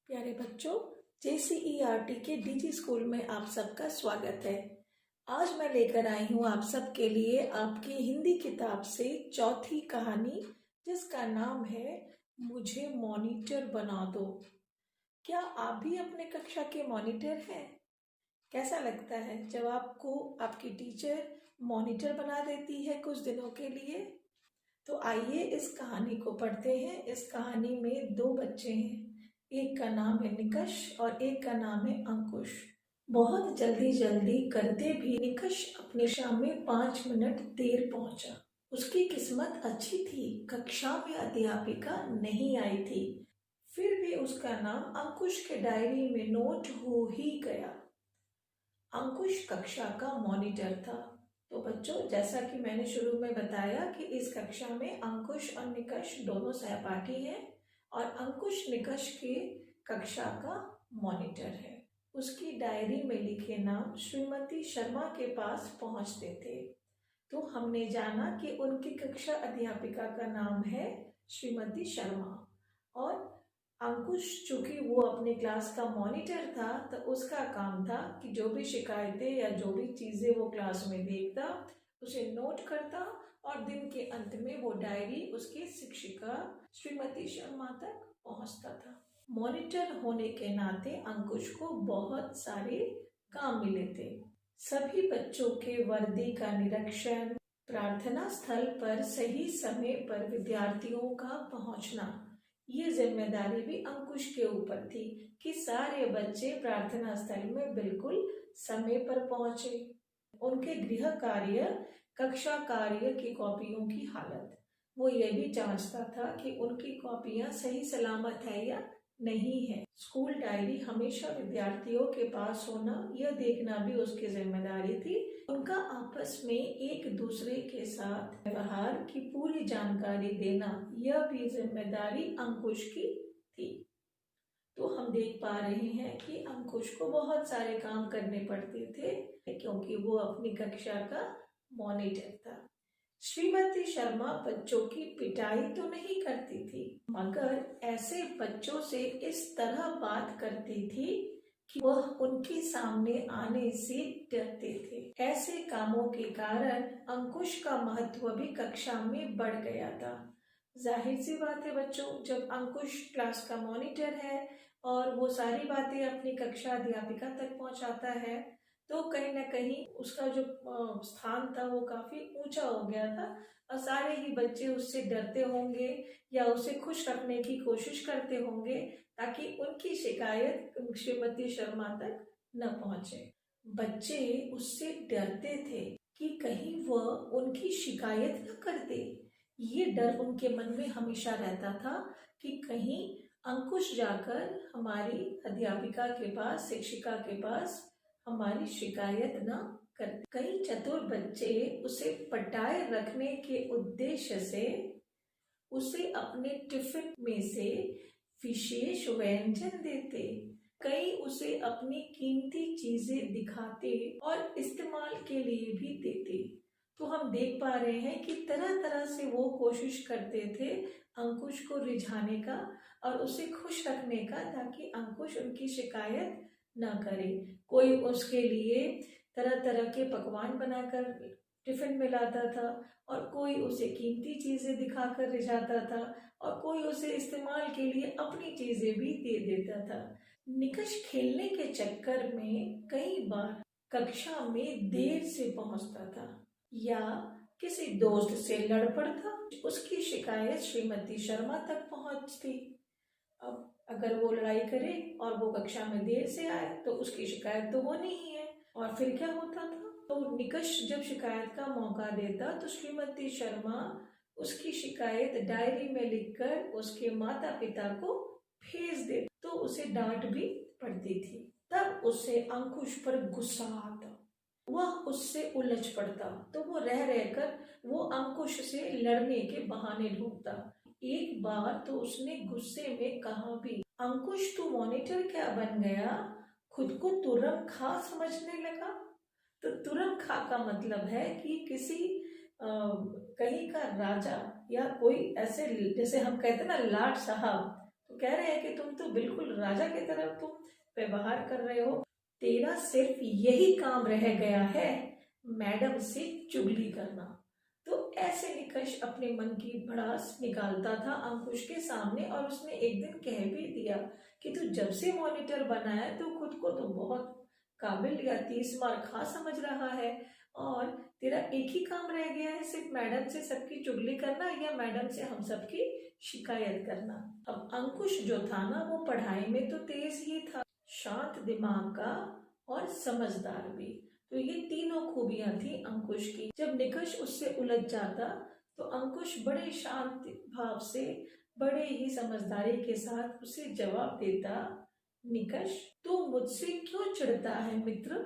प्यारे बच्चों, JCERT के DG स्कूल में आप सबका स्वागत है। आज मैं लेकर आई हूँ आप सबके लिए आपकी हिंदी किताब से चौथी कहानी, जिसका नाम है मुझे मॉनिटर बना दो। क्या आप भी अपने कक्षा के मॉनिटर हैं? कैसा लगता है जब आपको आपकी टीचर मॉनिटर बना देती है कुछ दिनों के लिए? तो आइए इस कहानी को पढ़ते हैं। इस कहानी में दो बच्चे हैं, एक का नाम है निकष और एक का नाम है अंकुश। बहुत जल्दी जल्दी करते भी निकष अपने कक्षा में 5 मिनट देर पहुंचा। उसकी किस्मत अच्छी थी, कक्षा में अध्यापिका नहीं आई थी। फिर भी उसका नाम अंकुश के डायरी में नोट हो ही गया। अंकुश कक्षा का मॉनिटर था। तो बच्चों, जैसा कि मैंने शुरू में बताया कि इस कक्षा में अंकुश और निकष दोनों सहपाठी हैं और अंकुश निकष की कक्षा का मॉनिटर है। उसकी डायरी में लिखे नाम श्रीमती शर्मा के पास पहुंचते थे। तो हमने जाना कि उनकी कक्षा अध्यापिका का नाम है श्रीमती शर्मा और अंकुश, चूंकि वो अपने क्लास का मॉनिटर था, तो उसका काम था कि जो भी शिकायतें या जो भी चीज़ें वो क्लास में देखता उसे नोट करता और दिन के अंत में वो डायरी उसकी शिक्षिका श्रीमती शर्मा तक पहुंचता था। मॉनिटर होने के नाते अंकुश को बहुत सारे काम मिले थे। सभी बच्चों के वर्दी का निरीक्षण, प्रार्थना स्थल पर सही समय पर विद्यार्थियों का पहुंचना, ये जिम्मेदारी भी अंकुश के ऊपर थी कि सारे बच्चे प्रार्थना स्थल में बिल्कुल समय पर पहुंचे। उनके गृह कार्य, कक्षा कार्य की कॉपियों की हालत, वो ये भी जांचता था कि उनकी कॉपियां सही सलामत है या नहीं है। स्कूल डायरी हमेशा विद्यार्थियों के पास होना, यह देखना भी उसकी जिम्मेदारी थी। उनका आपस में एक दूसरे के साथ व्यवहार की पूरी जानकारी देना, यह भी जिम्मेदारी अंकुश की थी। तो हम देख पा रहे हैं कि अंकुश को बहुत सारे काम करने पड़ते थे क्योंकि वो अपनी कक्षा का मॉनिटर था। श्रीमती शर्मा बच्चों की पिटाई तो नहीं करती थी, मगर ऐसे बच्चों से इस तरह बात करती थी कि वह उनके सामने आने से डरते थे। ऐसे कामों के कारण अंकुश का महत्व भी कक्षा में बढ़ गया था। जाहिर सी बात है बच्चों, जब अंकुश क्लास का मॉनिटर है और वो सारी बातें अपनी कक्षा अध्यापिका तक पहुंचाता है, तो कहीं ना कहीं उसका जो स्थान था वो काफी ऊंचा हो गया था और सारे ही बच्चे उससे डरते होंगे या उसे खुश रखने की कोशिश करते होंगे ताकि उनकी शिकायत श्रीमती शर्मा तक न पहुंचे। बच्चे उससे डरते थे कि कहीं वह उनकी शिकायत न कर दे। ये डर उनके मन में हमेशा रहता था कि कहीं अंकुश जाकर हमारी अध्यापिका के पास, शिक्षिका के पास हमारी शिकायत न कर। कई चतुर बच्चे उसे पटाए रखने के उद्देश्य से उसे अपने टिफिन में से विशेष व्यंजन देते। कई उसे अपनी कीमती चीजें दिखाते और इस्तेमाल के लिए भी देते। तो हम देख पा रहे हैं कि तरह तरह से वो कोशिश करते थे अंकुश को रिझाने का और उसे खुश रखने का, ताकि अंकुश उनकी शिकायत ना करे। कोई उसके लिए तरह तरह के पकवान बनाकर टिफिन में लाता था और कोई उसे कीमती चीजें दिखाकर रिझाता था और कोई उसे इस्तेमाल के लिए अपनी चीजें भी दे देता था। निकष खेलने के चक्कर में कई बार कक्षा में देर से पहुंचता था या किसी दोस्त से लड़ पड़ता। उसकी शिकायत श्रीमती शर्मा तक पहुंचती। अब अगर वो लड़ाई करे और वो कक्षा में देर से आए तो उसकी शिकायत तो होनी ही है। और फिर क्या होता था, तो निकष जब शिकायत का मौका देता तो श्रीमती शर्मा उसकी शिकायत डायरी में लिखकर उसके माता पिता को भेज दे, तो उसे डांट भी पड़ती थी। तब उसे अंकुश पर गुस्सा आता, वह उससे उलझ पड़ता, तो वो रह रहकर वो अंकुश से लड़ने के बहाने ढूंढता। एक बार तो उसने गुस्से में कहा भी, अंकुश तू मॉनिटर क्या बन गया, खुद को तुरम खा समझने लगा। तो तुरम खा का मतलब है कि किसी कहीं का राजा या कोई ऐसे, जैसे हम कहते हैं ना लाट साहब, तो कह रहे हैं कि तुम तो बिल्कुल राजा की तरह तुम व्यवहार कर रहे हो, तेरा सिर्फ यही काम रह गया है, मैडम से चुगली करना। तो ऐसे निकष अपने मन की भड़ास निकालता था अंकुश के सामने, और उसने एक दिन कह भी दिया कि तू जब से मॉनिटर बना है तो खुद को तो बहुत काबिल या 30 मार खा समझ रहा है, और तेरा एक ही काम रह गया है, सिर्फ मैडम से सबकी चुगली करना या मैडम से हम सबकी शिकायत करना। अब अंकुश जो था ना, वो पढ़ाई में तो तेज ही था, शांत दिमाग का और समझदार भी। तो ये तीनों खूबियां थी अंकुश की। जब निकष उससे उलझ जाता तो अंकुश बड़े शांत भाव से, बड़े ही समझदारी के साथ उसे जवाब देता, निकष तू मुझसे क्यों चिढ़ता है मित्र?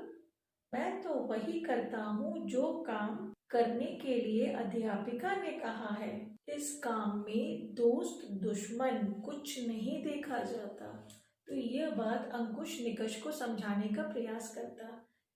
मैं तो वही करता हूँ जो काम करने के लिए अध्यापिका ने कहा है। इस काम में दोस्त दुश्मन कुछ नहीं देखा जाता। तो यह बात अंकुश निकष को समझाने का प्रयास करता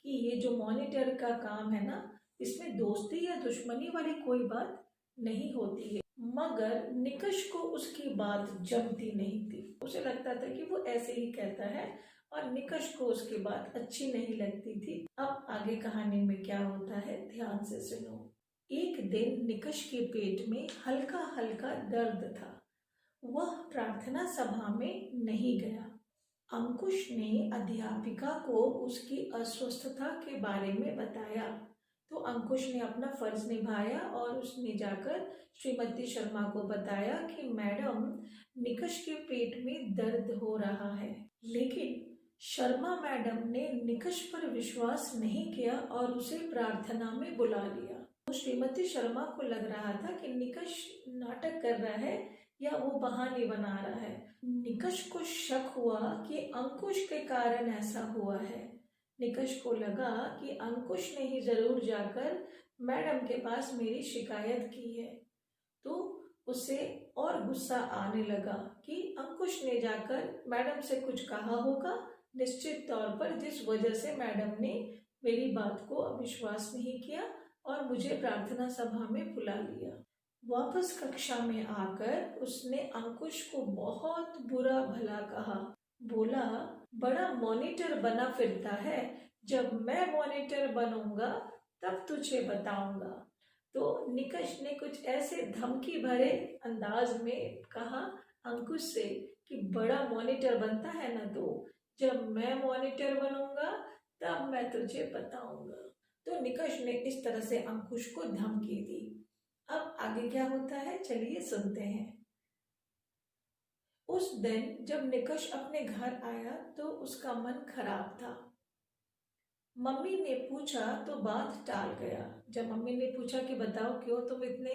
कि ये जो मॉनिटर का काम है ना, इसमें दोस्ती या दुश्मनी वाली कोई बात नहीं होती है। मगर निकष को उसकी बात जमती नहीं थी। उसे लगता था कि वो ऐसे ही कहता है, और निकष को उसकी बात अच्छी नहीं लगती थी। अब आगे कहानी में क्या होता है, ध्यान से सुनो। एक दिन निकष के पेट में हल्का हल्का दर्द था। वह प्रार्थना सभा में नहीं गया। अंकुश ने अध्यापिका को उसकी अस्वस्थता के बारे में बताया, तो अंकुश ने अपना फर्ज निभाया और उसने जाकर श्रीमती शर्मा को बताया कि मैडम, निकष के पेट में दर्द हो रहा है। लेकिन शर्मा मैडम ने निकष पर विश्वास नहीं किया और उसे प्रार्थना में बुला लिया। तो श्रीमती शर्मा को लग रहा था कि निकष नाटक कर रहा है या वो बहाने बना रहा है। निकष को शक हुआ कि अंकुश के कारण ऐसा हुआ है। निकष को लगा कि अंकुश ने ही जरूर जाकर मैडम के पास मेरी शिकायत की है। तो उसे और गुस्सा आने लगा कि अंकुश ने जाकर मैडम से कुछ कहा होगा निश्चित तौर पर, जिस वजह से मैडम ने मेरी बात को अविश्वास नहीं किया और मुझे प्रार्थना सभा में बुला लिया। वापस कक्षा में आकर उसने अंकुश को बहुत बुरा भला कहा। बोला, बड़ा मॉनिटर बना फिरता है, जब मैं मॉनिटर बनूंगा तब तुझे बताऊंगा। तो निकष ने कुछ ऐसे धमकी भरे अंदाज में कहा अंकुश से कि बड़ा मॉनिटर बनता है ना तू, जब मैं मॉनिटर बनूंगा तब मैं तुझे बताऊंगा। तो निकष ने इस तरह से अंकुश को धमकी दी। अब आगे क्या होता है, चलिए सुनते हैं। उस दिन जब निकष अपने घर आया तो उसका मन खराब था। मम्मी ने पूछा तो बात टाल गया। जब मम्मी ने पूछा कि बताओ क्यों तुम इतने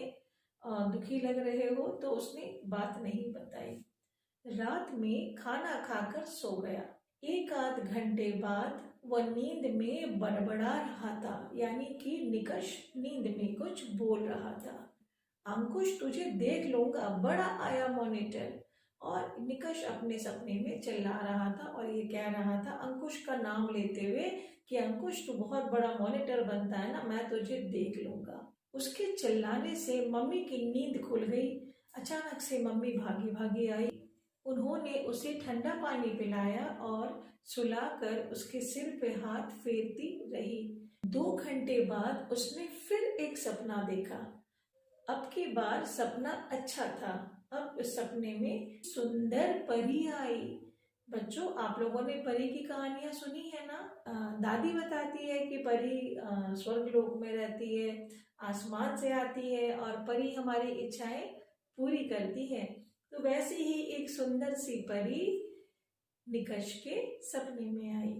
दुखी लग रहे हो, तो उसने बात नहीं बताई। रात में खाना खाकर सो गया। एक आध घंटे बाद वह नींद में बड़बड़ा रहा था, यानी कि निकष नींद में कुछ बोल रहा था। अंकुश तुझे देख लूंगा, बड़ा आया मॉनिटर। और निकष अपने सपने में चिल्ला रहा था और ये कह रहा था अंकुश का नाम लेते हुए कि अंकुश तू बहुत बड़ा मॉनिटर बनता है ना, मैं तुझे देख लूंगा। उसके चिल्लाने से मम्मी की नींद खुल गई। अचानक से मम्मी भागी भागी आई। उन्होंने उसे ठंडा पानी पिलाया और सुलाकर उसके सिर पे हाथ फेरती रही। 2 घंटे बाद उसने फिर एक सपना देखा। अब की बार सपना अच्छा था। अब इस सपने में सुंदर परी आई। बच्चों, आप लोगों ने परी की कहानियां सुनी है ना? दादी बताती है कि परी स्वर्ग लोक में रहती है, आसमान से आती है और परी हमारी इच्छाएं पूरी करती है। तो वैसे ही एक सुंदर सी परी निकष के सपने में आई।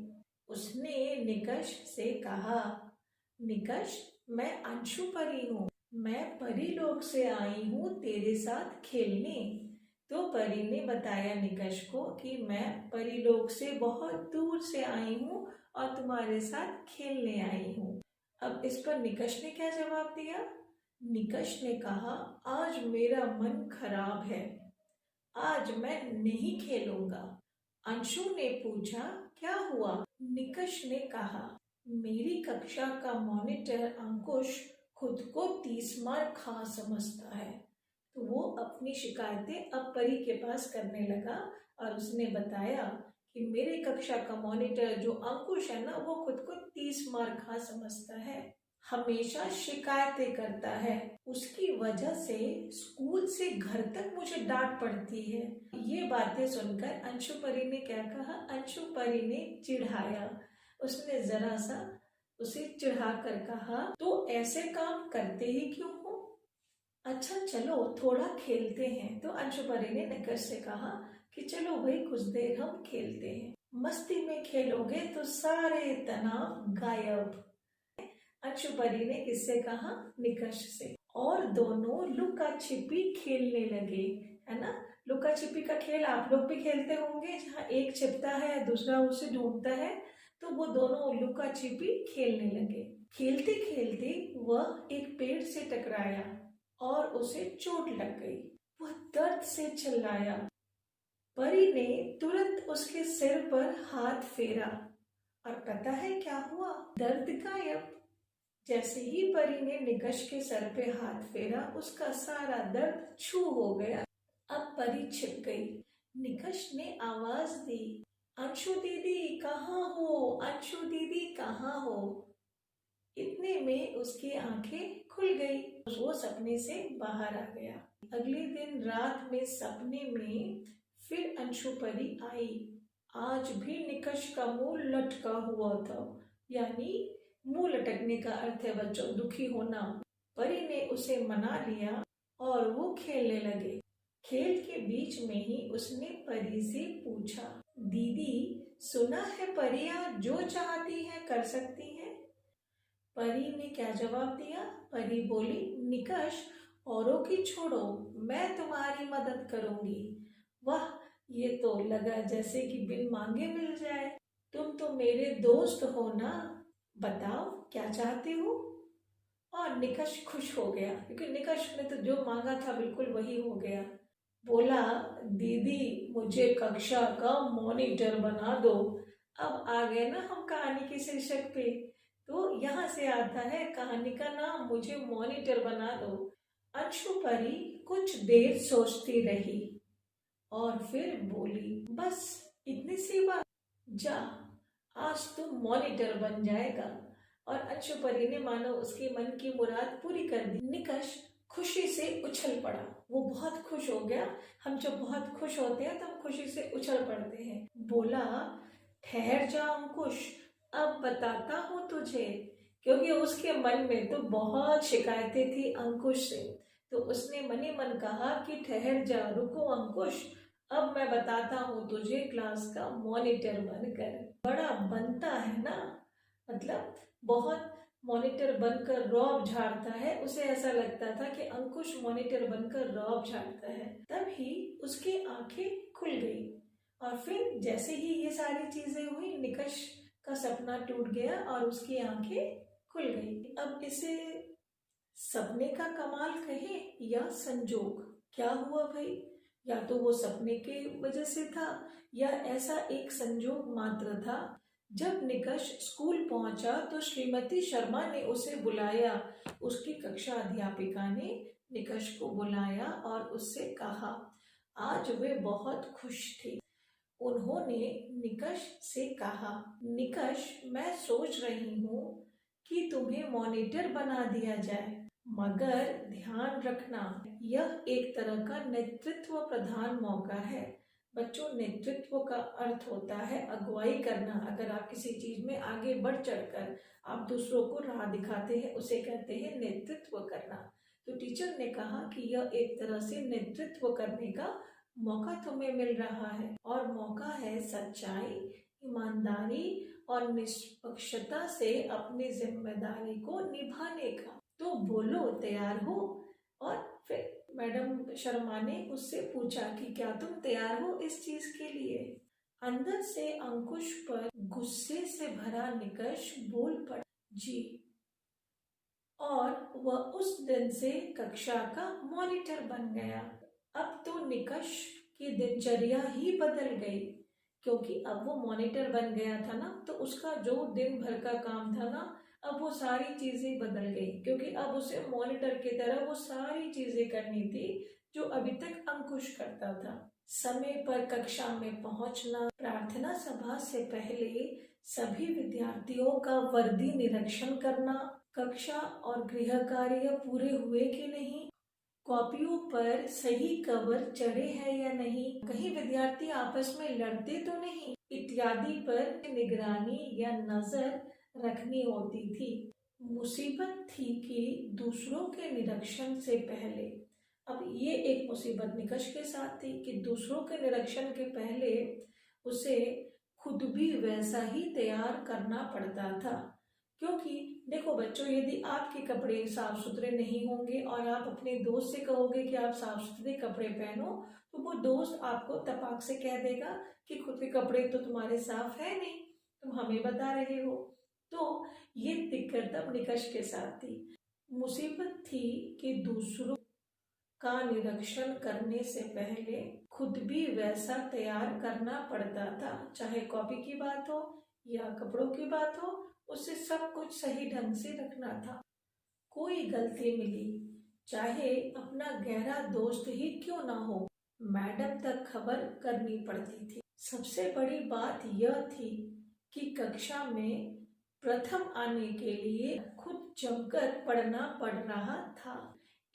उसने निकष से कहा, निकष, मैं अंशु परी हूँ, मैं परी लोक से आई हूँ तेरे साथ खेलने। तो परी ने बताया निकष को कि मैं परी लोक से बहुत दूर से आई हूँ और तुम्हारे साथ खेलने आई हूँ। अब इस पर निकष ने क्या जवाब दिया? निकष ने कहा, आज मेरा मन खराब है, आज मैं नहीं खेलूंगा। अंशु ने पूछा, क्या हुआ? निकष ने कहा, मेरी कक्षा का मॉनिटर अंकुश खुद को 30 मार खा समझता है। तो वो अपनी शिकायतें अब परी के पास करने लगा और उसने बताया कि मेरे कक्षा का मॉनिटर जो अंकुश है ना, वो खुद को 30 मार खा समझता है, हमेशा शिकायतें करता है, उसकी वजह से स्कूल से घर तक मुझे डांट पड़ती है। ये बातें सुनकर अंशु परी ने क्या कहा, अंशु परी ने चिढ़ाया। उसने जरा सा उसे चिढ़ा कर कहा, तो ऐसे काम करते ही क्यों हो? अच्छा चलो थोड़ा खेलते हैं। तो अंशु परी ने निकष से कहा कि चलो भाई कुछ देर हम खेलते हैं, मस्ती में खेलोगे तो सारे तनाव गायब। अंशु परी ने किससे कहा, निकष से। और दोनों लुका छिपी खेलने लगे, है ना। लुका छिपी का खेल आप लोग भी खेलते होंगे, जहाँ एक छिपता है दूसरा उसे ढूंढता है। तो वो दोनों लुका छिपी खेलने लगे। खेलते खेलते वह एक पेड़ से टकराया और उसे चोट लग गई। वह दर्द से चिल्लाया। परी ने तुरंत उसके सिर पर हाथ फेरा और पता है क्या हुआ, दर्द गायब। जैसे ही परी ने निकष के सर पे हाथ फेरा, उसका सारा दर्द छू हो गया। अब परी छिप गई। निकष ने आवाज दी, अंशु दीदी कहाँ हो, अंशु दीदी कहाँ हो। इतने में उसकी आंखें खुल गई, वो सपने से बाहर आ गया। अगले दिन रात में सपने में फिर अंशु परी आई। आज भी निकष का मुंह लटका हुआ था, यानी मुंह लटकने का अर्थ है बच्चों दुखी होना। परी ने उसे मना लिया और वो खेलने लगे। खेल के बीच में ही उसने परी से पूछा, दीदी सुना है परियां जो चाहती है कर सकती हैं? परी ने क्या जवाब दिया, परी बोली, निकष औरों की छोड़ो, मैं तुम्हारी मदद करूंगी। वाह, ये तो लगा जैसे कि बिन मांगे मिल जाए। तुम तो मेरे दोस्त हो ना, बताओ क्या चाहते हो? और निकष खुश हो गया, क्योंकि निकष ने तो जो मांगा था बिल्कुल वही हो गया। बोला, दीदी मुझे कक्षा का मॉनिटर बना दो। अब आ गए ना हम कहानी के शीर्षक पे। तो यहाँ से आता है कहानी का नाम, मुझे मॉनिटर बना दो। अंशु परी कुछ देर सोचती रही और फिर बोली, बस इतनी सी बात, जा आज तुम मॉनिटर बन जाएगा। और अंशु परी ने मानो उसके मन की मुराद पूरी कर दी। निकष खुशी से उछल पड़ा, वो बहुत खुश हो गया। हम जब बहुत खुश होते हैं तो हम खुशी से उछल पड़ते हैं। बोला, ठहर जा अंकुश, अब बताता हूँ तुझे। क्योंकि उसके मन में तो बहुत शिकायतें थी अंकुश से, तो उसने मनी मन कहा कि ठहर जा, रुको अंकुश, अब मैं बताता हूँ तुझे क्लास का मॉनिटर बनकर। बड़ा बनता है ना, मतलब बहुत मॉनिटर बनकर रौब झाड़ता है। उसे ऐसा लगता था कि अंकुश मॉनिटर बनकर रौब झाड़ता है। तभी उसकी आंखें खुल गई और फिर जैसे ही ये सारी चीजें हुई, निकष का सपना टूट गया और उसकी आंखें खुल गई। अब इसे सपने का कमाल कहे या संजोग, क्या हुआ भाई? या तो वो सपने के वजह से था या ऐसा एक संजोग मात्र था। जब निकष स्कूल पहुंचा तो श्रीमती शर्मा ने उसे बुलाया। उसकी कक्षा अध्यापिका ने निकष को बुलाया और उससे कहा, आज वे बहुत खुश थे। उन्होंने निकष से कहा, निकष मैं सोच रही हूँ कि तुम्हें मॉनिटर बना दिया जाए, मगर ध्यान रखना यह एक तरह का नेतृत्व प्रधान मौका है। बच्चों, नेतृत्व का अर्थ होता है अगुवाई करना। अगर आप किसी चीज में आगे बढ़ चढ़कर आप दूसरों को राह दिखाते हैं, उसे कहते हैं नेतृत्व करना। तो टीचर ने कहा कि यह एक तरह से नेतृत्व करने का मौका तुम्हें मिल रहा है, और मौका है सच्चाई, ईमानदारी और निष्पक्षता से अपनी जिम्मेदारी को निभाने का। तो बोलो, तैयार हो? और फिर मैडम शर्मा ने उससे पूछा कि क्या तुम तैयार हो इस चीज के लिए? अंदर से अंकुश पर गुस्से से भरा निकष बोल पड़ा, जी। और वह उस दिन से कक्षा का मॉनिटर बन गया। अब तो निकष की दिनचर्या ही बदल गई, क्योंकि अब वो मॉनिटर बन गया था ना, तो उसका जो दिन भर का काम था ना, अब वो सारी चीजें बदल गई, क्योंकि अब उसे मॉनिटर की तरह वो सारी चीजें करनी थी जो अभी तक अंकुश करता था। समय पर कक्षा में पहुंचना, प्रार्थना सभा से पहले सभी विद्यार्थियों का वर्दी निरीक्षण करना, कक्षा और गृह कार्य पूरे हुए कि नहीं, कॉपियों पर सही कवर चढ़े हैं या नहीं, कहीं विद्यार्थी आपस में लड़ते तो नहीं, इत्यादि पर निगरानी या नजर रखनी होती थी। मुसीबत थी कि दूसरों के निरीक्षण से पहले, अब ये एक मुसीबत निकष के साथ थी कि दूसरों के निरीक्षण के पहले उसे खुद भी वैसा ही तैयार करना पड़ता था। क्योंकि देखो बच्चों, यदि आपके कपड़े साफ सुथरे नहीं होंगे और आप अपने दोस्त से कहोगे कि आप साफ सुथरे कपड़े पहनो, तो वो दोस्त आपको तपाक से कह देगा कि खुद के कपड़े तो तुम्हारे साफ है नहीं, तुम हमें बता रहे हो। तो ये दिक्कत तब निकष के साथ थी। मुसीबत थी कि दूसरों का निरीक्षण करने से पहले खुद भी वैसा तैयार करना पड़ता था, चाहे कॉपी की बात हो या कपड़ों की बात हो, उसे सब कुछ सही ढंग से रखना था। कोई गलती मिली, चाहे अपना गहरा दोस्त ही क्यों ना हो, मैडम तक खबर करनी पड़ती थी। सबसे बड़ी बात यह थी कि कक्षा में प्रथम आने के लिए खुद जमकर पढ़ना पड़ रहा था।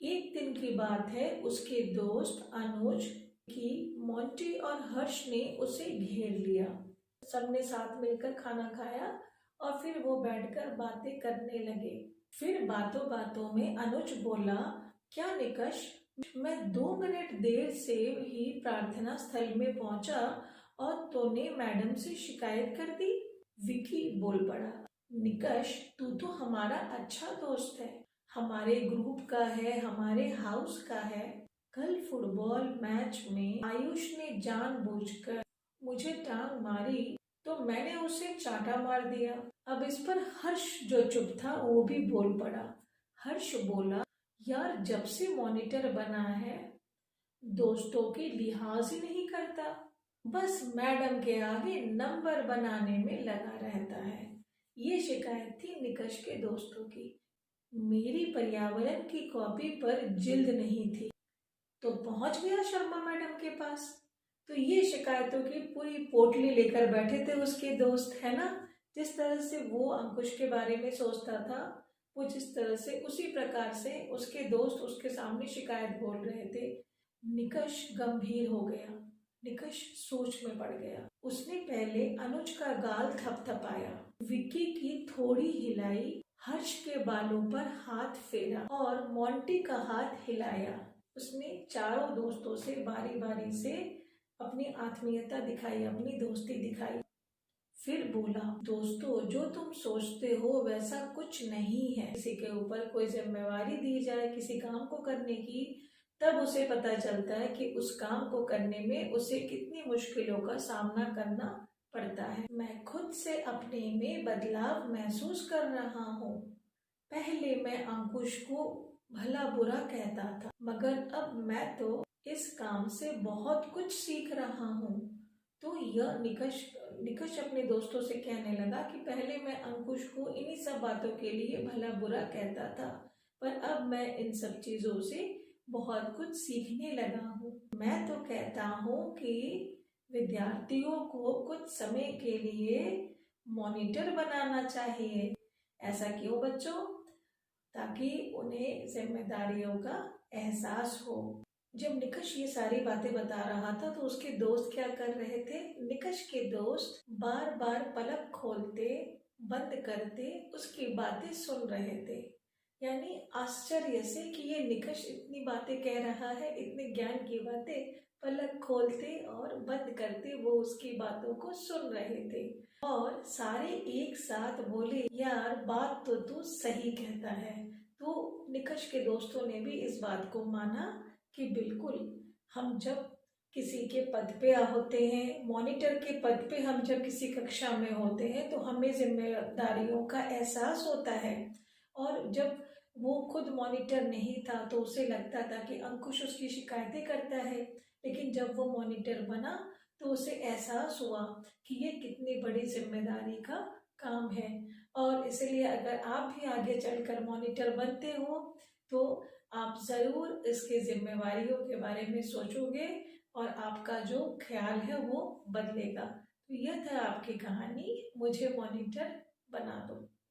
एक दिन की बात है, उसके दोस्त अनुज की मोंटी और हर्ष ने उसे घेर लिया। सबने साथ मिलकर खाना खाया और फिर वो बैठकर बातें करने लगे। फिर बातों बातों में अनुज बोला, क्या निकष, मैं 2 मिनट देर से ही प्रार्थना स्थल में पहुंचा और तूने मैडम से शिकायत कर दी। विकी बोल पड़ा, निकष तू तो हमारा अच्छा दोस्त है, हमारे ग्रुप का है, हमारे हाउस का है। कल फुटबॉल मैच में आयुष ने जानबूझकर मुझे टांग मारी तो मैंने उसे चाटा मार दिया। अब इस पर हर्ष जो चुप था वो भी बोल पड़ा। हर्ष बोला, यार जब से मॉनिटर बना है दोस्तों की लिहाज ही नहीं करता, बस मैडम के आगे नंबर बनाने में लगा रहता है। ये शिकायत थी निकष के दोस्तों की। मेरी पर्यावरण की कॉपी पर जिल्द नहीं थी तो पहुंच गया शर्मा मैडम के पास। तो ये शिकायतों की पूरी पोटली लेकर बैठे थे उसके दोस्त, है ना। जिस तरह से वो अंकुश के बारे में सोचता था, वो जिस तरह से उसी प्रकार से उसके दोस्त उसके सामने शिकायत बोल रहे थे। निकष गंभीर हो गया, निकष सोच में पड़ गया। उसने पहले अनुज का गाल थपथपाया, विक्की की थोड़ी हिलाई, हर्ष के बालों पर हाथ फेरा और मोंटी का हाथ हिलाया। उसने चारों दोस्तों से बारी बारी से अपनी आत्मीयता दिखाई, अपनी दोस्ती दिखाई। फिर बोला, दोस्तों जो तुम सोचते हो वैसा कुछ नहीं है। किसी के ऊपर कोई जिम्मेवारी दी जाए किसी काम को करने की, तब उसे पता चलता है कि उस काम को करने में उसे कितनी मुश्किलों का सामना करना पड़ता है। मैं खुद से अपने में बदलाव महसूस कर रहा हूँ। पहले मैं अंकुश को भला बुरा कहता था, मगर अब मैं तो इस काम से बहुत कुछ सीख रहा हूँ। तो यह निकष अपने दोस्तों से कहने लगा कि पहले मैं अंकुश को इन्हीं सब बातों के लिए भला बुरा कहता था, पर अब मैं इन सब चीजों से बहुत कुछ सीखने लगा हूँ। मैं तो कहता हूँ कि विद्यार्थियों को कुछ समय के लिए मॉनिटर बनाना चाहिए। ऐसा क्यों बच्चों? ताकि उन्हें जिम्मेदारियों का एहसास हो। जब निकष ये सारी बातें बता रहा था तो उसके दोस्त क्या कर रहे थे? निकष के दोस्त बार बार पलक खोलते बंद करते उसकी बातें सुन रहे थे, यानी आश्चर्य से कि ये निकष इतनी बातें कह रहा है, इतने ज्ञान की बातें, पलक खोलते और बंद करते वो उसकी बातों को सुन रहे थे। और सारे एक साथ बोले, यार बात तो तू सही कहता है। तो निकष के दोस्तों ने भी इस बात को माना कि बिल्कुल, हम जब किसी के पद पे होते हैं, मॉनिटर के पद पे हम जब किसी कक्षा में होते हैं तो हमें जिम्मेदारियों का एहसास होता है। और जब वो खुद मॉनिटर नहीं था तो उसे लगता था कि अंकुश उसकी शिकायतें करता है, लेकिन जब वो मॉनिटर बना तो उसे एहसास हुआ कि ये कितनी बड़ी जिम्मेदारी का काम है। और इसलिए अगर आप भी आगे चलकर मॉनिटर बनते हो तो आप ज़रूर इसकी जिम्मेवारियों के बारे में सोचोगे और आपका जो ख्याल है वो बदलेगा। तो यह था आपकी कहानी, मुझे मॉनिटर बना दो।